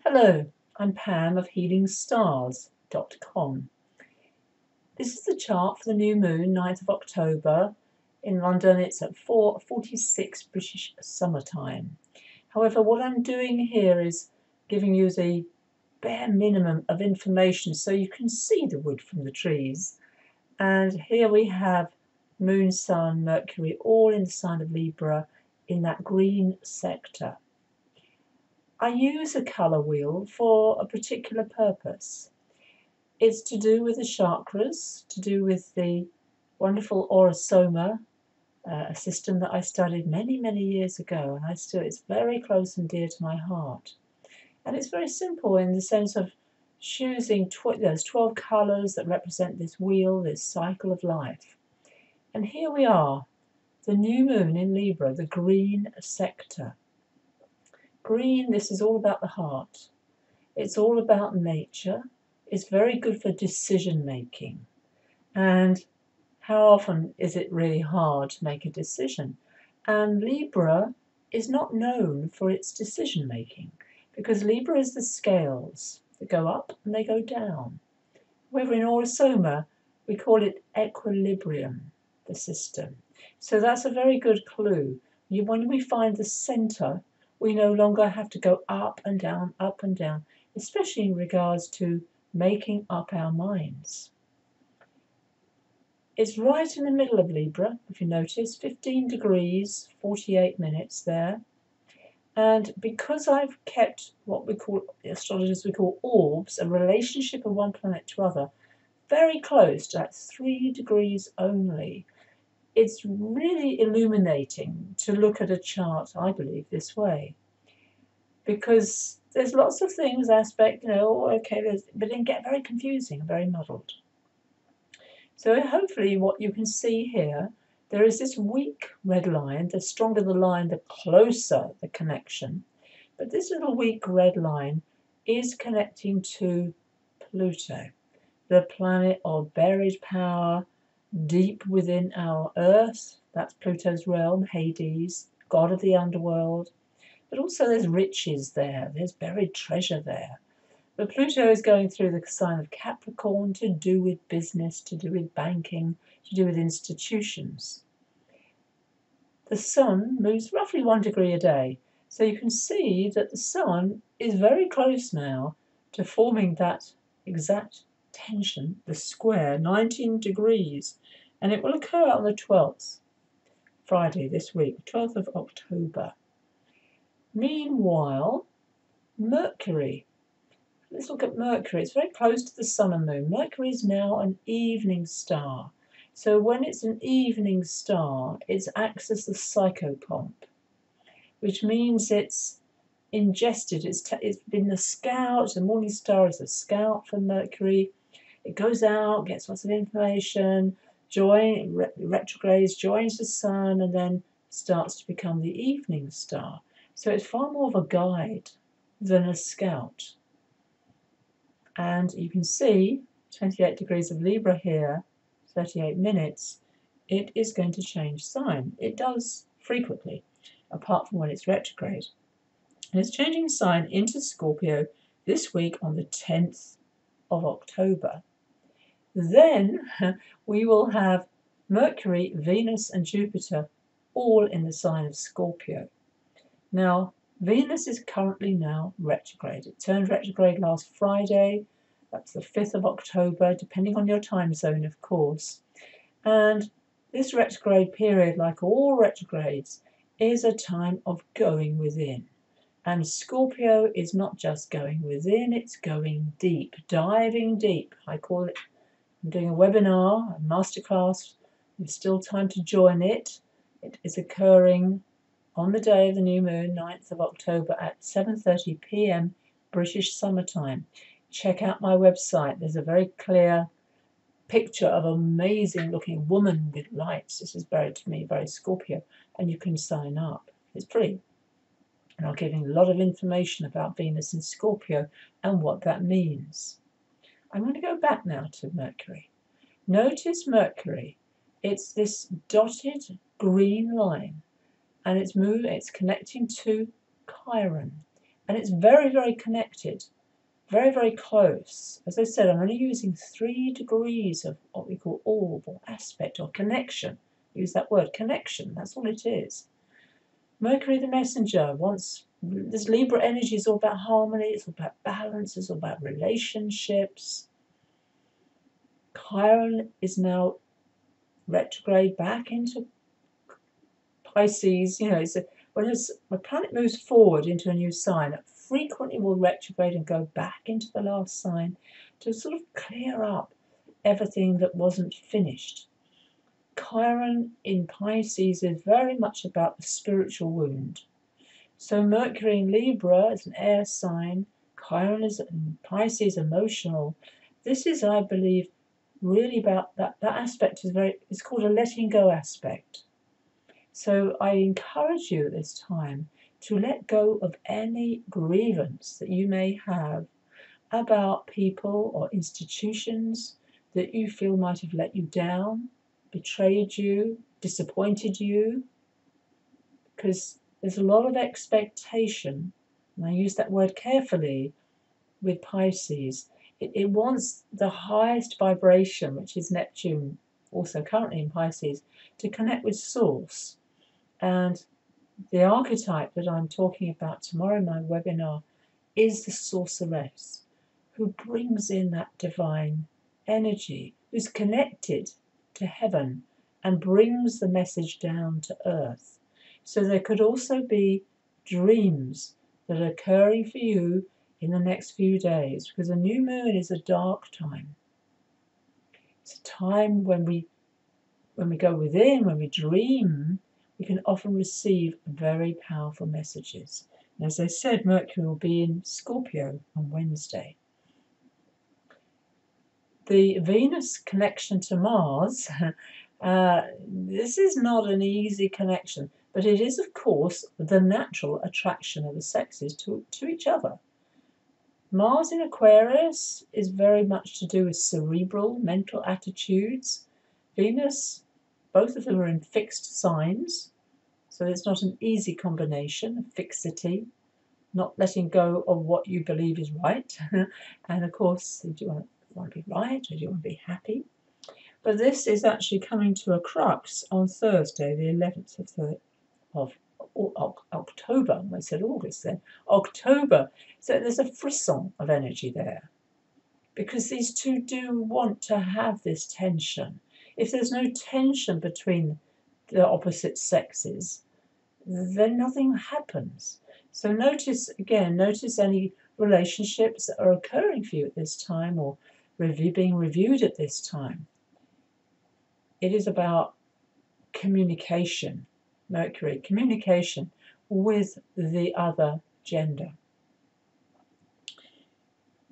Hello, I'm Pam of healingstars.com. This is the chart for the new moon, 9th of October. In London, it's at 4:46 British summertime. However, what I'm doing here is giving you the bare minimum of information so you can see the wood from the trees. And here we have Moon, Sun, Mercury, all in the sign of Libra in that green sector. I use a colour wheel for a particular purpose. It's to do with the chakras, to do with the wonderful aurosoma, a system that I studied many, many years ago, and it's very close and dear to my heart. And it's very simple in the sense of choosing there's 12 colours that represent this wheel, this cycle of life. And here we are, the new moon in Libra, the green sector. Green, this is all about the heart. It's all about nature. It's very good for decision making. And how often is it really hard to make a decision? And Libra is not known for its decision making because Libra is the scales that go up and they go down. However, in aurosoma, we call it equilibrium, the system. So that's a very good clue. When we find the center, we no longer have to go up and down, especially in regards to making up our minds. It's right in the middle of Libra, if you notice, 15 degrees, 48 minutes there. And because I've kept what we call, astrologers we call orbs, a relationship of one planet to other, very close to that 3 degrees only, it's really illuminating to look at a chart, I believe, this way. Because there's lots of things, but it can get very confusing and very muddled. So hopefully what you can see here, there is this weak red line. The stronger the line, the closer the connection. But this little weak red line is connecting to Pluto, the planet of buried power, deep within our Earth. That's Pluto's realm, Hades, god of the underworld. But also there's riches there, there's buried treasure there. But Pluto is going through the sign of Capricorn to do with business, to do with banking, to do with institutions. The Sun moves roughly 1 degree a day. So you can see that the Sun is very close now to forming that exact tension, the square, 19 degrees. And it will occur on the 12th, Friday this week, 12th of October. Meanwhile, Mercury. Let's look at Mercury. It's very close to the Sun and Moon. Mercury is now an evening star. So when it's an evening star, it acts as the psychopomp, which means it's ingested. It's been the scout. The morning star is the scout for Mercury. It goes out, gets lots of information, retrogrades, joins the Sun, and then starts to become the evening star. So it's far more of a guide than a scout. And you can see 28 degrees of Libra here, 38 minutes, it is going to change sign. It does frequently, apart from when it's retrograde. And it's changing sign into Scorpio this week on the 10th of October. Then we will have Mercury, Venus and Jupiter all in the sign of Scorpio. Now, Venus is currently now retrograde. It turned retrograde last Friday. That's the 5th of October, depending on your time zone, of course. And this retrograde period, like all retrogrades, is a time of going within. And Scorpio is not just going within, it's going deep, diving deep. I call it, I'm doing a webinar, a masterclass. There's still time to join it. It is occurring on the day of the new moon, 9th of October at 7:30 p.m. British summertime. Check out my website. There's a very clear picture of an amazing looking woman with lights. This is very, to me, very Scorpio. And you can sign up. It's free. And I'll give you a lot of information about Venus and Scorpio and what that means. I'm going to go back now to Mercury. Notice Mercury. It's this dotted green line. And it's connecting to Chiron. and it's very, very connected, very, very close. As I said, I'm only using 3 degrees of what we call orb or aspect or connection. Use that word, connection, that's all it is. Mercury the messenger wants, this Libra energy is all about harmony, it's all about balance, it's all about relationships. Chiron is now retrograde back into Pisces. You know, when a planet moves forward into a new sign, it frequently will retrograde and go back into the last sign to sort of clear up everything that wasn't finished. Chiron in Pisces is very much about the spiritual wound. So Mercury in Libra is an air sign, Chiron is in Pisces, emotional. This is, I believe, really about that aspect it's called a letting go aspect. So I encourage you at this time to let go of any grievance that you may have about people or institutions that you feel might have let you down, betrayed you, disappointed you, because there's a lot of expectation, and I use that word carefully with Pisces. It wants the highest vibration, which is Neptune, also currently in Pisces, to connect with Source. And the archetype that I'm talking about tomorrow in my webinar is the sorceress, who brings in that divine energy, who's connected to heaven and brings the message down to earth. So there could also be dreams that are occurring for you in the next few days, because a new moon is a dark time. It's a time when we go within, when we dream, we can often receive very powerful messages. And as I said, Mercury will be in Scorpio on Wednesday. The Venus connection to Mars, this is not an easy connection, but it is, of course, the natural attraction of the sexes to each other. Mars in Aquarius is very much to do with cerebral, mental attitudes. Venus, both of them are in fixed signs, so it's not an easy combination of fixity, not letting go of what you believe is right. And of course, do you want to be right, or do you want to be happy? But this is actually coming to a crux on Thursday, the 11th of October. I said August then. October. So there's a frisson of energy there, because these two do want to have this tension. If there's no tension between the opposite sexes, then nothing happens. So notice any relationships that are occurring for you at this time, or being reviewed at this time. It is about communication, Mercury, communication with the other gender.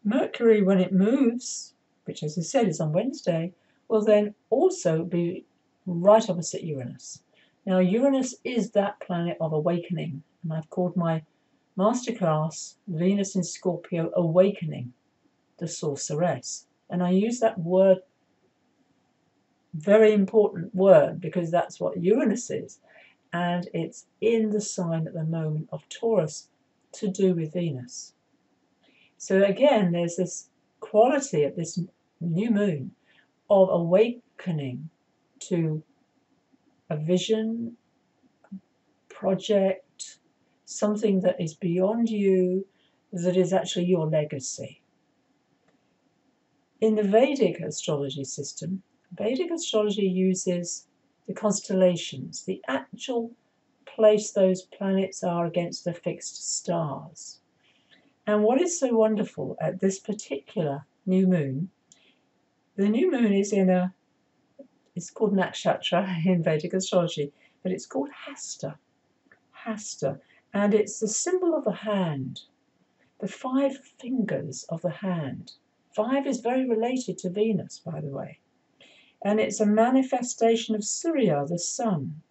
Mercury, when it moves, which as I said is on Wednesday, will then also be right opposite Uranus. Now Uranus is that planet of awakening, and I've called my masterclass Venus in Scorpio Awakening the Sorceress. And I use that word, very important word, because that's what Uranus is. And it's in the sign at the moment of Taurus, to do with Venus. So again, there's this quality of this new moon of awakening to a vision, project, something that is beyond you, that is actually your legacy. In the Vedic astrology system, Vedic astrology uses the constellations, the actual place those planets are against the fixed stars. And what is so wonderful at this particular new moon, the new moon is it's called nakshatra in Vedic astrology, but it's called Hasta. Hasta. And it's the symbol of the hand, the 5 fingers of the hand. 5 is very related to Venus, by the way. And it's a manifestation of Surya, the sun.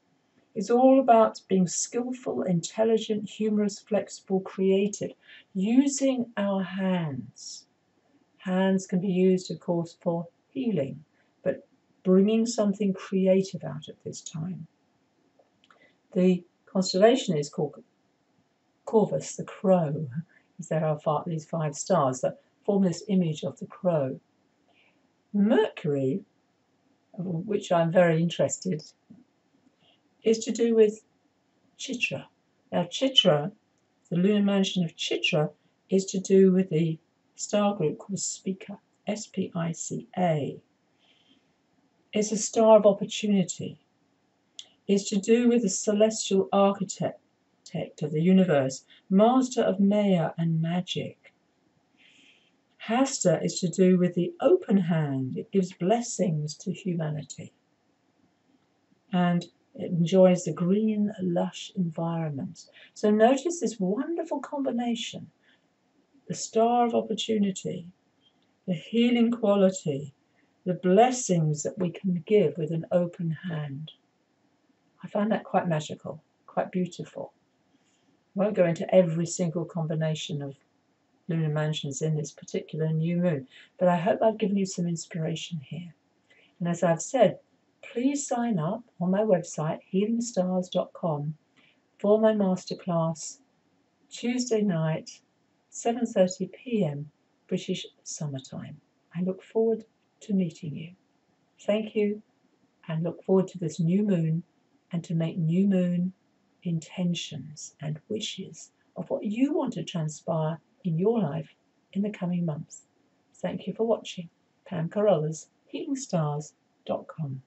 It's all about being skillful, intelligent, humorous, flexible, creative, using our hands. Hands can be used, of course, for healing, but bringing something creative out at this time. The constellation is called Carruthers, the crow, because there are these 5 stars that form this image of the crow. Mercury, which I'm very interested, is to do with Chitra. Now Chitra, the lunar mansion of Chitra, is to do with the star group called Spica, S-P-I-C-A. It's a star of opportunity. It's to do with the celestial architect of the universe, master of Maya and magic. Hasta is to do with the open hand. It gives blessings to humanity. And it enjoys the green, lush environment. So notice this wonderful combination. The star of opportunity, the healing quality, the blessings that we can give with an open hand. I find that quite magical, quite beautiful. I won't go into every single combination of lunar mansions in this particular new moon, but I hope I've given you some inspiration here. And as I've said, please sign up on my website, healingstars.com, for my masterclass Tuesday night, 7:30 p.m. British summertime. I look forward to meeting you. Thank you, and look forward to this new moon and to make new moon intentions and wishes of what you want to transpire in your life in the coming months. Thank you for watching. Pam Carruthers, healingstars.com.